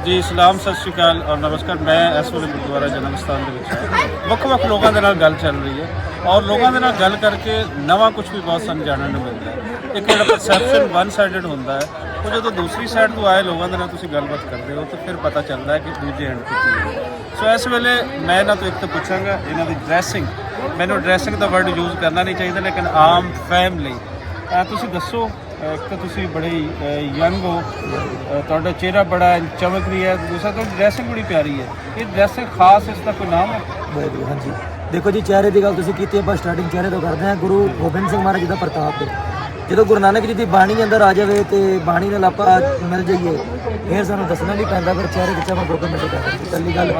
जी सलाम सत श्री अकाल और नमस्कार। मैं इस वे गुरुद्वारा जन्म स्थान ਵੱਖ-ਵੱਖ लोगों के नाल गल चल रही है और लोगों के नाल गल करके नवा कुछ भी बहुत सानू जानने को मिलता है। एक जो परसैप्शन वन साइडेड होंदा है वो जो दूसरी साइड तो आए लोगों के नाल तुसीं गलबात करते हो तो फिर पता चलता है कि दूजे एंड की सो इस वेले मैं इन्हां तो एक तो पुछांगा इन्हां दी ड्रैसिंग। मैनूं ड्रैसिंग का वर्ड यूज़ करना नहीं चाहिए लेकिन आम फैमिली तुसीं दसो एक तो तुसी बड़े यंग हो, ਤੁਹਾਡਾ चेहरा बड़ा चमक रही है, दूसरा तो ड्रैसिंग बड़ी प्यारी है। ये ड्रैसिंग खास इसका कोई नाम है? हाँ जी देखो जी चेहरे की गल तुसीं कीती है। स्टार्टिंग चेहरे तो करते हैं। गुरु गोबिंद सिंह महाराज जी का प्रताप है। जो गुरु नानक जी की बाणी अंदर आ जाए तो बाणी नाल आपां मिल जाइए फिर सानूं दसना नहीं पैंदा फिर चेहरे की चमक रोकन मिल जाता है। पहली गल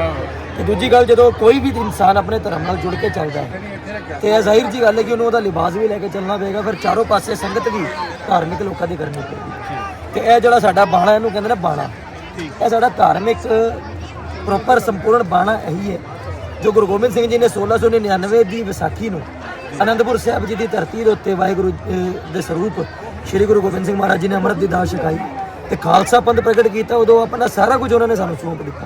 तो दूजी गल जो कोई भी इंसान अपने धर्म नाल जुड़ के चलता है तो यह जाहिर जी गल है कि उन्होंने वह लिबास भी लैके चलना पेगा फिर चारों पासे संगत भी धार्मिक लोगों की करनी पेगी। तो यह जो साडा बाणा इहनूं कहंदे ने बाणा यह साडा धार्मिक प्रॉपर संपूर्ण बाणा यही है जो गुरु गोबिंद सिंह जी ने 1699 की विसाखी नूं आनंदपुर साहिब जी की धरती के उत्ते वाहिगुरू के स्वरूप श्री गुरु गोबिंद सिंह महाराज जी ने अमृत की दात छकाई तो खालसा पंथ प्रगट किया। उदों अपना सारा कुछ उन्होंने सानूं सौंप दिता।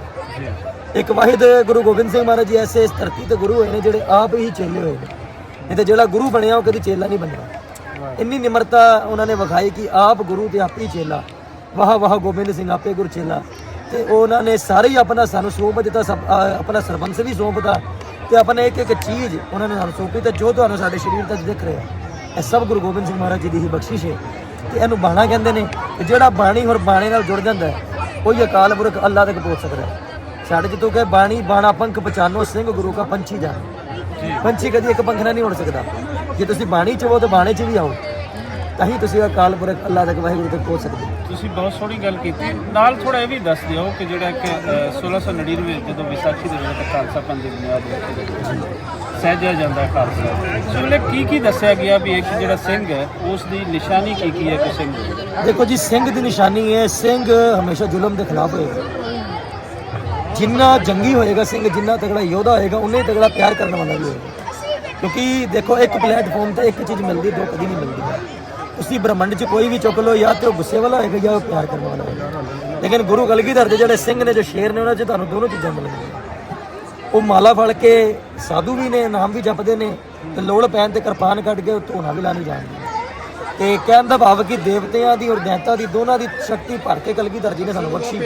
एक वाहिद गुरु गोबिंद सिंह महाराज जी ऐसे इस धरती ते गुरु हुए हैं जिहड़े आप ही चेले हुए हैं। नहीं तो जिहड़ा गुरु बनया वो कभी चेला नहीं बनना। इन्नी निमरता उन्होंने विखाई कि आप गुरु ते आप ही चेला वाह वाह गोबिंद सिंह आपे गुरु चेला। तो उन्होंने सारे ही अपना सानूं सौंप दिता सब अपना सरबंस भी सौंपता तो अपने एक एक चीज़ उन्होंने सानूं सौंपी तो जो तुहानूं साडे शरीर तक दिख रहा है यह सब गुरु गोबिंद सिंह महाराज जी की ही बख्शिश है। तो इहनूं बाणा कहंदे ने जिहड़ा बाणी और बाणे नाल जुड़ जाता है वही अकाल पुरख अल्लाह तक पहुँच सकता है। साढ़े जितों कहे बाणी बाणा पंख पहचानो सिंह गुरु का पंछी जानो। पंछी कभी एक पंख नहीं उड़ सकता। जे तुसीं बाणी च हो तो बाणे च भी आओ तां तुसीं अकाल पुरख अल्लाह तक वाहिगुरू तक पहुँच सकते। ਤੁਸੀਂ ਬਹੁਤ ਸੋਹਣੀ ਗੱਲ ਕੀਤੀ ਨਾਲ ਥੋੜਾ ਇਹ ਵੀ ਦੱਸ ਦਿਓ ਕਿ ਜਿਹੜਾ ਕਿ 1699 ਜਦੋਂ ਵਿਸਾਖੀ ਦੇ ਵੇਲੇ ਖਾਲਸਾ ਪੰਥ ਦੀ ਬੁਨਿਆਦ ਸਹਿਜਿਆ ਜਾਂਦਾ ਹੈ ਖਾਲਸਾ ਉਸ ਵੇਲੇ ਕੀ ਦੱਸਿਆ ਗਿਆ ਵੀ ਇੱਕ ਜਿਹੜਾ ਸਿੰਘ ਹੈ ਉਸ ਦੀ ਨਿਸ਼ਾਨੀ ਕੀ ਹੈ ਕਿ ਸਿੰਘ देखो जी सिंह की निशानी है सिंह हमेशा जुल्म के खिलाफ होएगा। जिन्ना जंगी होएगा सिंह जिन्ना तगड़ा योद्धा होएगा उन्हें तगड़ा प्यार करने वाला भी होएगा। क्योंकि देखो एक प्लेटफॉर्म पर एक चीज़ मिलती दो कभी नहीं मिलती है। उसी ब्रह्मंड च कोई भी चुक लो या तो गुस्से वाला होएगा या प्यार करने वाला होएगा। लेकिन गुरु कलगीधर के जो सिंह ने जो शेर ने उन्होंने तुहानूं दोनों चीज़ां मिलणगीआं। वो माला फड़ के साधु भी ने नाम भी जपते हैं तो लोड़ पैन ते किरपान कट के धोना भी लानी जाएगी। तो कहने का भाव कि देवतियां की और दैंतां की दोनों की शक्ति भर के कलगीधर जी ने सानूं बख्शी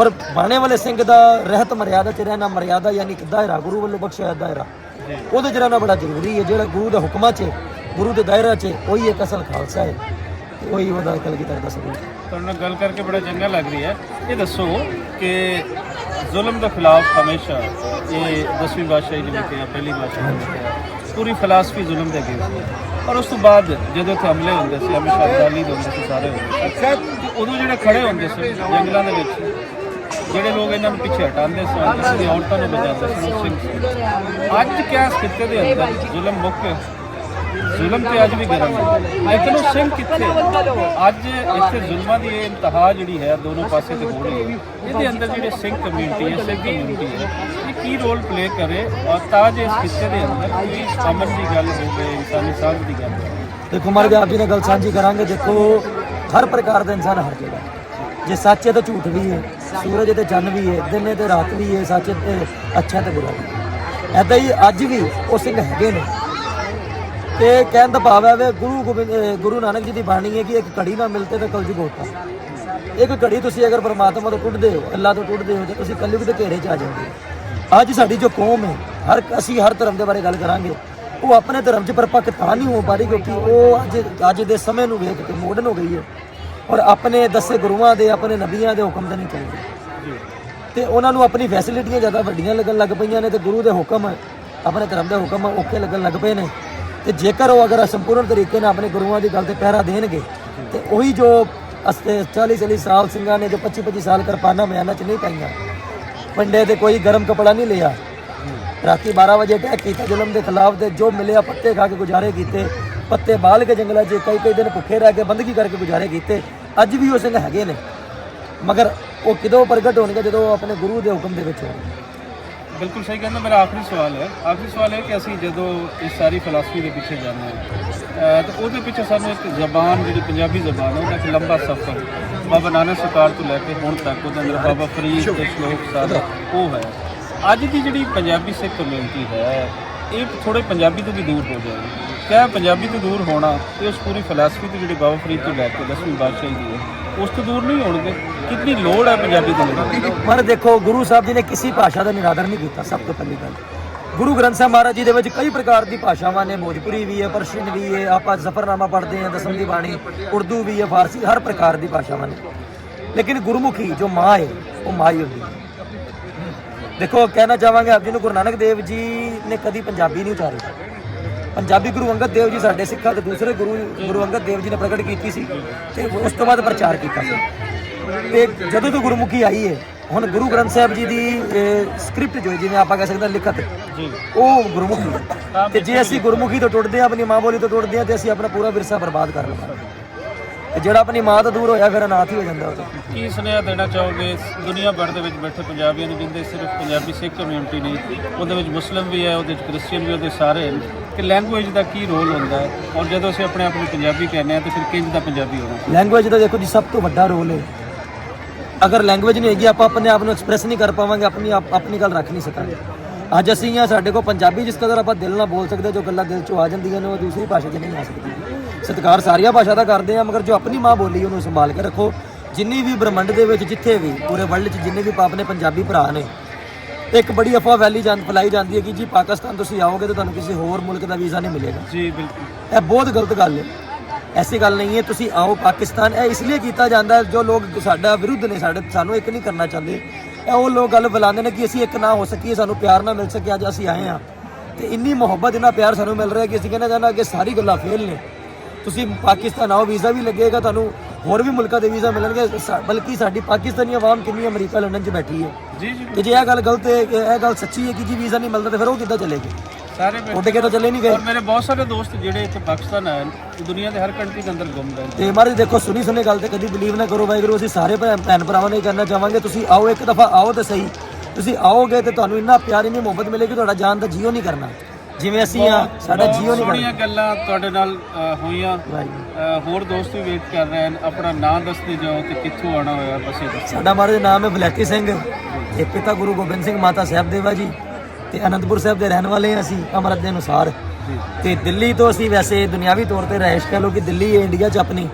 और बाणे वाले सिंह का रहत मर्यादा च रहना मर्यादा यानी कि दायरा गुरु वालों बख्शिया दायरा वो रहना बड़ा जरूरी है। जो गुरु के हुक्मां च गुरु के दायरा च वही एक असल खालसा है वही वो कलगीधर का सबूत है। तुहाडे नाल गल करके बड़ा चंगा लग रही है। ये दसो कि जुल्म के खिलाफ हमेशा ये 10वीं बादशाही जिवें कि पहली बादशाही पूरी फिलासफी जुल्म के अगेंस्ट है और उस तो बाद जो इत्थे हमले होंदे सी हमेशा अकाली दे होंदे सी सारे होंदे उदों जिहड़े खड़े होंदे सी जंगलों के विच ਜਿਹੜੇ ਲੋਕ ਇਹਨਾਂ ਨੂੰ ਪਿੱਛੇ ਹਟਾਉਂਦੇ ਸਨ ਜਿਹੜੀ ਔਰਤਾਂ ਨੂੰ ਬਚਾਉਂਦੇ ਸਨ ਉਹ ਸਿੰਘ ਸੀ। ਅੱਜ ਕਿਆ ਸਥਿਤੀ ਦੇ ਅੰਦਰ ਜ਼ੁਲਮ ਮੁੱਕ ਜ਼ੁਲਮ ਤੇ ਅੱਜ ਵੀ ਗਰਮ ਹੈ ਲੇਕਿਨ ਉਹ ਸਿੰਘ ਕਿੱਥੇ ਅੱਜ ਇੱਥੇ ਜ਼ੁਲਮਾਂ ਦੀ ਇਹ ਇੰਤਹਾ ਜਿਹੜੀ ਹੈ ਦੋਨੋਂ ਪਾਸੇ ਤੇ ਹੋ ਰਹੀ ਹੈ ਇਹਦੇ ਅੰਦਰ ਜਿਹੜੇ ਸਿੰਘ ਕਮਿਊਨਿਟੀ ਹੈ ਸਿੱਖ ਕਮਿਊਨਿਟੀ ਹੈ ਇਹ ਕੀ ਰੋਲ ਪਲੇ ਕਰੇ ਔਰ ਤਾਂ ਜੇ ਇਸ ਖਿੱਤੇ ਦੇ ਅੰਦਰ ਕੋਈ ਅਮਨ ਦੀ ਗੱਲ ਹੋਵੇ ਇਨਸਾਨੀ ਸਾਂਝ ਦੀ ਗੱਲ ਹੋਵੇ। देखो महाराज आप जी ने गल साझी करांगे। देखो हर प्रकार का इंसान हर जगह जे सच है तो झूठ भी है सूरज तो चंद भी है दिन है तो रात भी है सच है अच्छा तो बुरा भी ऐदा ही अज भी वो सिंह हैगे ने। तो कहने का भाव है गुरु नानक जी की बाणी है कि एक घड़ी ना मिलते तो कलयुग होता। एक घड़ी तुसीं अगर परमात्मा तो टुटदे हो अल्लाह तो टुटदे हो तो तुसीं कलयुग के घेरे च आ जाओगे। अज साडी जो कौम है असीं हर धर्म के बारे गल करांगे वो अपने धर्म च परपक्क तां नहीं हो पा रही क्योंकि वो अज के समय नूं वेख के मॉडर्न हो गई है और अपने दसे गुरुआं दे अपने नबियां दे हुक्म ते नहीं चलदी ते उन्हां नूं अपनी फैसिलिटियां ज़्यादा वड्डियां लगन लग पईयां ने ते गुरु दे हुक्म अपने धर्म के हुक्म औखे लगन लग पे ने। तो जेकर वो अगर संपूर्ण तरीके नाल अपने गुरुआं की गल ते पहरा देणगे तो वही जो 40-40 साल सिंघां ने जो 25-25 साल किरपाना म्याना च नहीं पाईयां पंडे ते कोई गर्म कपड़ा नहीं लिया राती 12 बजे अटैक किया जुल्म के खिलाफ तो जो मिले पत्ते खा के गुजारे किए पत्ते बाल के जंगलों से कई दिन भुखे रह के बंदगी करके गुजारे किए। अज भी वो सिंह हैगे ने मगर वो किदों प्रगट होणगे जो अपने गुरु के हुक्म के विच होणगे। ਬਿਲਕੁਲ ਸਹੀ ਕਹਿੰਦਾ। ਮੇਰਾ ਆਖਰੀ ਸਵਾਲ ਹੈ ਕਿ ਅਸੀਂ ਜਦੋਂ ਇਸ ਸਾਰੀ ਫਿਲਾਸਫੀ ਦੇ ਪਿੱਛੇ ਜਾਂਦੇ ਹਾਂ ਤਾਂ ਉਹਦੇ ਪਿੱਛੇ ਸਾਨੂੰ ਇੱਕ ਜ਼ਬਾਨ, ਜਿਹੜੀ ਪੰਜਾਬੀ ਜ਼ਬਾਨ, ਉਹਦਾ ਇੱਕ ਲੰਬਾ ਸਫ਼ਰ ਬਾਬਾ ਨਾਨਕ ਸਰਕਾਰ ਤੋਂ ਲੈ ਕੇ ਹੁਣ ਤੱਕ ਉਹਦੇ ਅੰਦਰ ਬਾਬਾ ਫਰੀਦ ਦੇ ਸ਼ਲੋਕ ਸਾਰਾ ਉਹ ਹੈ। ਅੱਜ ਦੀ ਜਿਹੜੀ ਪੰਜਾਬੀ ਸਿੱਖ ਕਮਿਊਨਿਟੀ ਹੈ ਇਹ ਥੋੜੇ ਪੰਜਾਬੀ ਤੋਂ ਵੀ ਦੂਰ ਹੋ ਜਾਏਗੀ। ਕਿਆ ਪੰਜਾਬੀ ਤੋਂ ਦੂਰ ਹੋਣਾ ਤੇ ਉਸ ਪੂਰੀ ਫਿਲਾਸਫੀ ਤੋਂ ਜਿਹੜੀ ਬਾਬਾ ਫਰੀਦ ਤੋਂ ਲੈ ਕੇ 10ਵੀਂ ਪਾਤਸ਼ਾਹੀ ਦੀ ਹੈ ਉਸ ਤੋਂ ਦੂਰ ਨਹੀਂ ਹੋਣਗੇ। ਕਿੰਨੀ ਲੋੜ ਹੈ ਪੰਜਾਬੀ ਦੀ। ਪਰ ਦੇਖੋ ਗੁਰੂ ਸਾਹਿਬ ਜੀ ਨੇ ਕਿਸੇ ਭਾਸ਼ਾ ਦਾ ਨਿਰਾਦਰ ਨਹੀਂ ਕੀਤਾ। ਸਭ ਤੋਂ ਪਹਿਲੀ ਗੱਲ, ਗੁਰੂ ਗ੍ਰੰਥ ਸਾਹਿਬ ਮਹਾਰਾਜ ਜੀ ਦੇ ਵਿੱਚ ਕਈ ਪ੍ਰਕਾਰ ਦੀ ਭਾਸ਼ਾਵਾਂ ਨੇ, ਭੋਜਪੁਰੀ ਵੀ ਹੈ, ਪਰਸ਼ੀਅਨ ਵੀ ਹੈ, ਆਪਾਂ ਜ਼ਫਰਨਾਮਾ ਪੜ੍ਹਦੇ ਹਾਂ, ਦਸਮ ਦੀ ਬਾਣੀ, ਉਰਦੂ ਵੀ ਹੈ, ਫਾਰਸੀ, ਹਰ ਪ੍ਰਕਾਰ ਦੀ ਭਾਸ਼ਾਵਾਂ ਨੇ। ਲੇਕਿਨ ਗੁਰਮੁਖੀ ਜੋ ਮਾਂ ਹੈ ਉਹ ਮਾਂ ਹੀ ਹੁੰਦੀ ਹੈ। ਦੇਖੋ ਕਹਿਣਾ ਚਾਹਾਂਗੇ ਆਪ ਜੀ ਨੂੰ, ਗੁਰੂ ਨਾਨਕ ਦੇਵ ਜੀ ਨੇ ਕਦੀ ਪੰਜਾਬੀ ਨਹੀਂ ਉਚਾਰੀ। ਪੰਜਾਬੀ ਗੁਰੂ ਅੰਗਦ ਦੇਵ ਜੀ ਸਾਡੇ ਸਿੱਖਾਂ ਦੇ ਦੂਸਰੇ ਗੁਰੂ ਅੰਗਦ ਦੇਵ ਜੀ ਨੇ ਪ੍ਰਗਟ ਕੀਤੀ ਸੀ ਤੇ ਉਸ ਤੋਂ ਬਾਅਦ ਪ੍ਰਚਾਰ ਕੀਤਾ ਸੀ। ਤੇ ਜਦੋਂ ਤੋਂ ਗੁਰਮੁਖੀ ਆਈ ਹੈ, ਹੁਣ ਗੁਰੂ ਗ੍ਰੰਥ ਸਾਹਿਬ ਜੀ ਦੀ ਸਕ੍ਰਿਪਟ ਜੋ ਜਿਵੇਂ ਆਪਾਂ ਕਹਿ ਸਕਦੇ ਹਾਂ ਲਿਖਤ, ਉਹ ਗੁਰਮੁਖੀ ਹੈ। ਤੇ ਜੇ ਅਸੀਂ ਗੁਰਮੁਖੀ ਤੋਂ ਟੁੱਟਦੇ ਹਾਂ, ਆਪਣੀ ਮਾਂ ਬੋਲੀ ਤੋਂ ਟੁੱਟਦੇ ਹਾਂ, ਤੇ ਅਸੀਂ ਆਪਣਾ ਪੂਰਾ ਵਿਰਸਾ ਬਰਬਾਦ ਕਰ ਲਵਾਂਗੇ। ਤੇ ਜਿਹੜਾ ਆਪਣੀ ਮਾਂ ਤੋਂ ਦੂਰ ਹੋਇਆ ਫਿਰ ਅਨਾਥ ਹੀ ਹੋ ਜਾਂਦਾ ਉਹ। ਕੀ ਸੁਨੇਹਾ ਦੇਣਾ ਚਾਹੋਗੇ ਦੁਨੀਆ ਭਰ ਦੇ ਵਿੱਚ ਬੈਠੇ ਪੰਜਾਬੀਆਂ ਨੂੰ, ਜਿੰਦੇ ਸਿਰਫ ਪੰਜਾਬੀ ਸਿੱਖ ਕਮਿਊਨਿਟੀ ਨਹੀਂ, ਉਹਦੇ ਵਿੱਚ ਮੁਸਲਿਮ ਵੀ ਹੈ, ਉਹਦੇ ਵਿੱਚ ਕ੍ਰਿਸਚੀਅਨ ਵੀ, ਉਹਦੇ ਸਾਰੇ, ਕਿ ਲੈਂਗੁਏਜ ਦਾ ਕੀ ਰੋਲ ਹੁੰਦਾ ਹੈ ਔਰ ਜਦੋਂ ਅਸੀਂ ਆਪਣੇ ਆਪ ਨੂੰ ਪੰਜਾਬੀ ਕਹਿੰਦੇ ਹਾਂ ਤਾਂ ਫਿਰ ਕਿੰਝ ਦਾ ਪੰਜਾਬੀ ਹੋਣਾ? ਲੈਂਗੁਏਜ ਦਾ ਦੇਖੋ ਜੀ ਸਭ ਤੋਂ ਵੱਡਾ ਰੋਲ ਹੈ। ਅਗਰ ਲੈਂਗੁਏਜ ਨਹੀਂ ਹੈਗੀ, ਆਪਾਂ ਆਪਣੇ ਆਪ ਨੂੰ ਐਕਸਪ੍ਰੈਸ ਨਹੀਂ ਕਰ ਪਾਵਾਂਗੇ, ਆਪਣੀ ਗੱਲ ਰੱਖ ਨਹੀਂ ਸਕਾਂਗੇ। ਅੱਜ ਅਸੀਂ ਆ, ਸਾਡੇ ਕੋਲ ਪੰਜਾਬੀ ਜਿਸ ਕਦਰ ਆਪਾਂ ਦਿਲ ਨਾਲ ਬੋਲ ਸਕਦੇ, ਜੋ ਗੱਲਾਂ ਦਿਲ 'ਚੋਂ ਆ ਜਾਂਦੀਆਂ ਨੇ ਉਹ ਦੂਸਰੀ ਭਾਸ਼ਾ 'ਚ ਨਹੀਂ ਆ ਸਕਦੀ। ਸਤਿਕਾਰ ਸਾਰੀਆਂ ਭਾਸ਼ਾ ਦਾ ਕਰਦੇ ਆ, ਮਗਰ ਜੋ ਆਪਣੀ ਮਾਂ ਬੋਲੀ ਉਹਨੂੰ ਸੰਭਾਲ ਕੇ ਰੱਖੋ। ਜਿੰਨੀ ਵੀ ਬ੍ਰਹਮੰਡ ਦੇ ਵਿੱਚ, ਜਿੱਥੇ ਵੀ ਪੂਰੇ ਵਰਲਡ 'ਚ ਜਿੰਨੇ ਵੀ ਆਪਣੇ ਪੰਜਾਬੀ ਭਰਾ ਨੇ, ਇੱਕ ਬੜੀ ਅਫਵਾਹ ਫੈਲਾਈ ਜਾਂਦੀ ਹੈ ਕਿ ਜੀ ਪਾਕਿਸਤਾਨ ਤੁਸੀਂ ਆਓਗੇ ਤਾਂ ਤੁਹਾਨੂੰ ਕਿਸੇ ਹੋਰ ਮੁਲਕ ਦਾ ਵੀਜ਼ਾ ਨਹੀਂ ਮਿਲੇਗਾ। ਜੀ ਬਿਲਕੁਲ, ਇਹ ਬਹੁਤ ਗਲਤ ਗੱਲ ਹੈ। ਐਸੀ ਗੱਲ ਨਹੀਂ ਹੈ। ਤੁਸੀਂ ਆਓ ਪਾਕਿਸਤਾਨ, ਇਹ ਇਸ ਲਈ ਕੀਤਾ ਜਾਂਦਾ ਜੋ ਲੋਕ ਸਾਡਾ ਵਿਰੁੱਧ ਨੇ, ਸਾਨੂੰ ਇੱਕ ਨਹੀਂ ਕਰਨਾ ਚਾਹੁੰਦੇ, ਇਹ ਉਹ ਲੋਕ ਗੱਲ ਬੁਲਾਉਂਦੇ ਨੇ ਕਿ ਅਸੀਂ ਇੱਕ ਨਾ ਹੋ ਸਕੀਏ, ਸਾਨੂੰ ਪਿਆਰ ਨਾ ਮਿਲ ਸਕੇ। ਅੱਜ ਅਸੀਂ ਆਏ ਹਾਂ ਤੇ ਇੰਨੀ ਮੁਹੱਬਤ, ਇੰਨਾ ਪਿਆਰ ਸਾਨੂੰ ਮਿਲ ਰਿਹਾ ਕਿ ਅਸੀਂ ਕਹਿੰਦੇ ਚਾਹੁੰਦੇ ਕਿ ਸਾਰੀ ਗੱਲਾਂ ਫੇਲ ਨੇ। ਤੁਸੀਂ ਪਾਕਿਸਤਾਨ ਆਓ, ਵੀਜ਼ਾ ਵੀ ਲੱਗੇਗਾ ਤੁਹਾਨੂੰ, ਹੋਰ ਵੀ ਮੁਲਕਾਂ ਦੇ ਵੀਜ਼ਾ ਮਿਲਣਗੇ। ਬਲਕਿ ਸਾਡੀ ਪਾਕਿਸਤਾਨੀ ਆਵਾਮ ਕਿੰਨੀ ਅਮਰੀਕਾ ਲੰਡਨ 'ਚ ਬੈਠੀ ਹੈ। ਜੀ ਜੀ, ਤੇ ਜੇ ਇਹ ਗੱਲ ਗਲਤ ਹੈ, ਇਹ ਗੱਲ ਸੱਚੀ ਹੈ ਕਿ ਜੀ ਵੀਜ਼ਾ ਨਹੀਂ ਮਿਲਦਾ, ਤੇ ਫਿਰ ਉਹ ਕਿੱਦਾਂ ਚੱਲੇਗੀ? ਸਾਰੇ ਉੱਡ ਕੇ ਤਾਂ ਚੱਲੇ ਨਹੀਂ ਗਏ। ਔਰ ਮੇਰੇ ਬਹੁਤ ਸਾਰੇ ਦੋਸਤ ਜਿਹੜੇ ਇੱਥੇ ਪਾਕਿਸਤਾਨ ਆਏ ਨੇ, ਦੁਨੀਆ ਦੇ ਹਰ ਕੰਟਰੀ ਦੇ ਅੰਦਰ ਘੁੰਮ ਰਹੇ ਨੇ। ਤੇ ਮਾਰੇ ਦੇਖੋ, ਸੁਣੀ ਗੱਲ ਤੇ ਕਦੀ ਬਿਲੀਵ ਨਾ ਕਰੋ। ਵਾਹਿਗੁਰੂ ਅਸੀਂ ਸਾਰੇ ਭੈਣ ਭਰਾਵਾਂ ਨੂੰ ਹੀ ਕਰਨਾ ਚਾਹਾਂਗੇ, ਤੁਸੀਂ ਆਓ, ਇੱਕ ਦਫਾ ਆਓ ਤਾਂ ਸਹੀ। ਤੁਸੀਂ ਆਓਗੇ ਤੇ ਤੁਹਾਨੂੰ ਇੰਨਾ ਪਿਆਰ, ਇੰਨੀ ਮੁਹੱਬਤ ਮਿਲੇਗੀ, ਤੁਹਾਡਾ ਜਾਨ ਦਾ ਜੀਓ ਨਹੀਂ ਕਰਨਾ ਜਿਵੇਂ ਅਸੀਂ ਆ, ਸਾਡਾ ਜੀਓ ਨਹੀਂ ਸੋਹਣੀਆਂ ਗੱਲਾਂ ਤੁਹਾਡੇ ਨਾਲ ਹੋਈਆਂ। ਕਰਨਾ। ਹੋਰ ਦੋਸਤ ਵੀ ਵੇਟ ਕਰ ਰਹੇ ਨੇ, ਆਪਣਾ ਨਾਮ ਦੱਸਦੇ ਜਾਓ ਤੇ ਕਿੱਥੋਂ ਆਉਣਾ ਹੋਇਆ ਬਸ ਇਹ ਦੱਸੋ। ਸਾਡਾ ਮਹਾਰਾਜ ਦਾ ਨਾਮ ਹੈ ਬਲੈਤੀ ਸਿੰਘ, ਇਹ ਪਿਤਾ ਗੁਰੂ ਗੋਬਿੰਦ ਸਿੰਘ, ਮਾਤਾ ਸਾਹਿਬ ਦੇਵਾ ਜੀ, ਤੇ ਅਨੰਦਪੁਰ ਸਾਹਿਬ ਦੇ ਰਹਿਣ ਵਾਲੇ ਹਾਂ ਅਸੀਂ ਅੰਮ੍ਰਿਤ ਦੇ ਅਨੁਸਾਰ। ਤੇ ਦਿੱਲੀ ਤੋਂ ਅਸੀਂ ਵੈਸੇ ਦੁਨਿਆਵੀ ਤੌਰ ਤੇ ਰਹਿਸ਼ ਕਹ ਲਓ ਕਿ ਦਿੱਲੀ ਹੈ ਇੰਡੀਆ 'ਚ ਆਪਣੀ।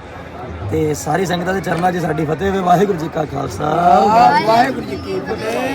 ਤੇ ਸਾਰੀ ਸੰਗਤਾਂ ਦੇ ਚਰਨਾਂ 'ਚ ਸਾਡੀ ਫਤਿਹ ਹੋਵੇ। ਵਾਹਿਗੁਰੂ ਜੀ ਕਾ ਖਾਲਸਾ, ਵਾਹਿਗੁਰੂ ਜੀ ਕੀ ਫਤਿਹ।